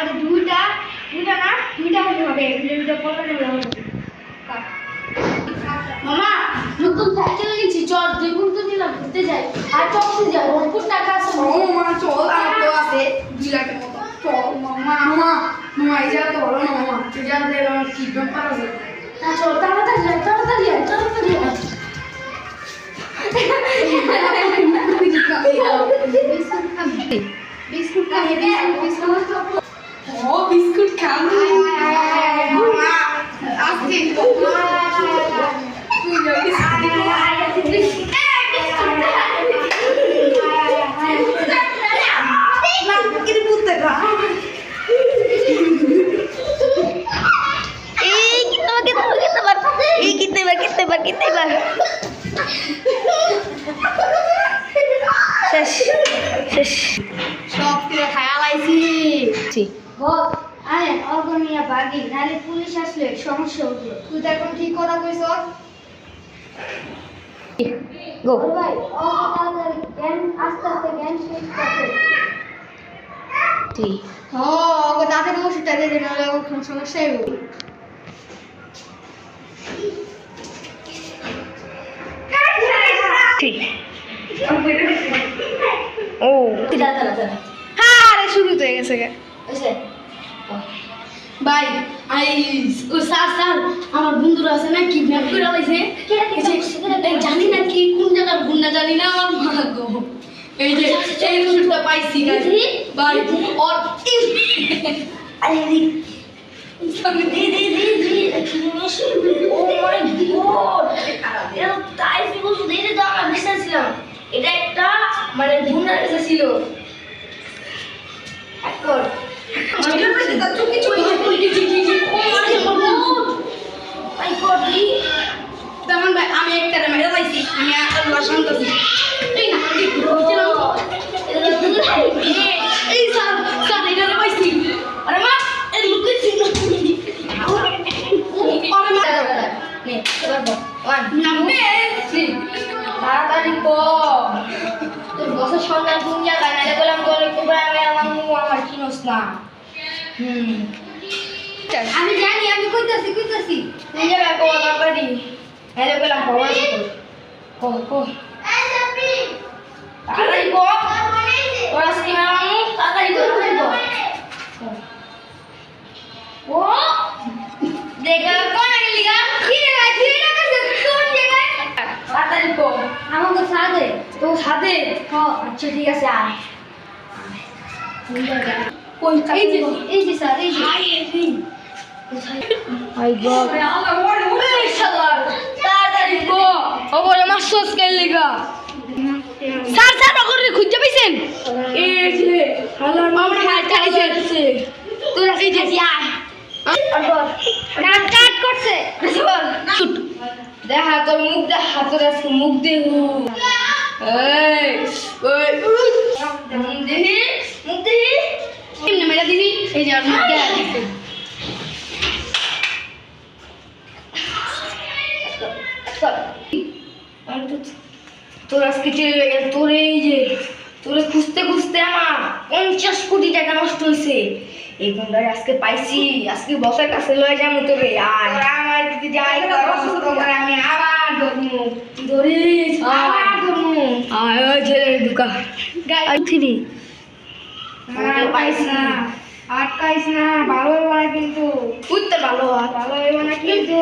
আমাদের দুইটা না দুইটা হতে হবে দুইটা পড়লে হবে মামা নতুন সাইকেল কিনছি চল দেখুন তো নিলাম ঘুরতে যাই আর চলতে যাই অল্প টাকা আছে মামা চল আমার তো আছে 2 লাখের মতো চল মামা মামা এই যা তো বলো না মামা এই যা দে আমার কি ব্যাপার আছে না চল তাড়াতাড়ি বিস্কুট খাবে ও বিস্কুট খাবো মামা আজকে সব থেকে খায়ালাইছি বল আরে অগনিয়া বাগি নালে পুলিশ আসলে সমস্যা হবে তুই তো এখন ঠিক কথা কইছ গো ভাই ও তাড়াতাড়ি জ্ঞান আস্তে আস্তে জ্ঞান শেষ করতে ঠিক ও ওকে দাঁতের ওষুধটা দিয়ে দিন নাহলে ওর কোনো সমস্যাই হবে ঠিক ও দাঁড়া হ্যাঁ আরে শুরু তো হয়ে গেছে এসে ভাই ও স্যার আমার বন্ধুরা আছে না কিডন্যাপ করে লাইছে জানি না কি কোন জায়গার গুন্ডা জানি না আমার মা গো এই যে এই ওষুধটা পাইছি ভাই ওর আরে দি ও মাই গড এটা তাই ফিবল দিয়ে তো আমরা বিশ্বাস ছিলাম এটা একটা মানে গুন্ডার কাছে ছিল একবার আমি একটা মেরে পাইছি আমি আল্লাহ শান্তি এই স্যার এটা পাইছি আরে মা এই লুকিয়েছি তাড়াতাড়ি কর তোর বসের সন্তান কোন জায়গায় না বললাম তোর একটু আমি আমার চিনোস না আমি জানি আমি কইতাছি কোন জায়গায় কোয়া বাড়ি এলে বললাম খবর আছে তাড়াতাড়ি কর ওরা সিনেমা তাড়াতাড়ি কর ও দেখা কোন গেলি গা কি রে ভাই তুই না কাছে কোন জায়গায় তাড়াতাড়ি কর আমাকে সাথে তো সাথে হ্যাঁ আচ্ছা ঠিক আছে আয় কোন এই যে স্যার এই যে আই গড এই শালা তাড়াতাড়ি কর ও বলে মাসস কেলি গা স্যার ওরে খুঁজে পাইছেন এই যে হালার মামা হাত চাইছে তুই এই যে আয় কাট করছে শুট দেখা তোর মুখ দেখা তোর আজকে মুখ দেখু এই ওই দেখি মুখ দেখি এমনি মেরা দিবি এই যে মুখ দেখা দিছে তোর আজকে চলে গেল তোর এই যে তোরে খুঁজতে খুঁজতে আমার 50 কোটি টাকা নষ্ট হয়েছে এই গুন্ডারে আজকে পাইছি আজকে বসের কাছে লয়ে যাবো তোরে আর আমার যদি যাই তোমার আমি আবার ধরবো ধরিস আবার ধরবো আর ওই ছেলের ঢুকা আই থ্রি পাইস না আটকাইস না ভালো হবে না কিন্তু উঠতে ভালো ভালো হবে না কিন্তু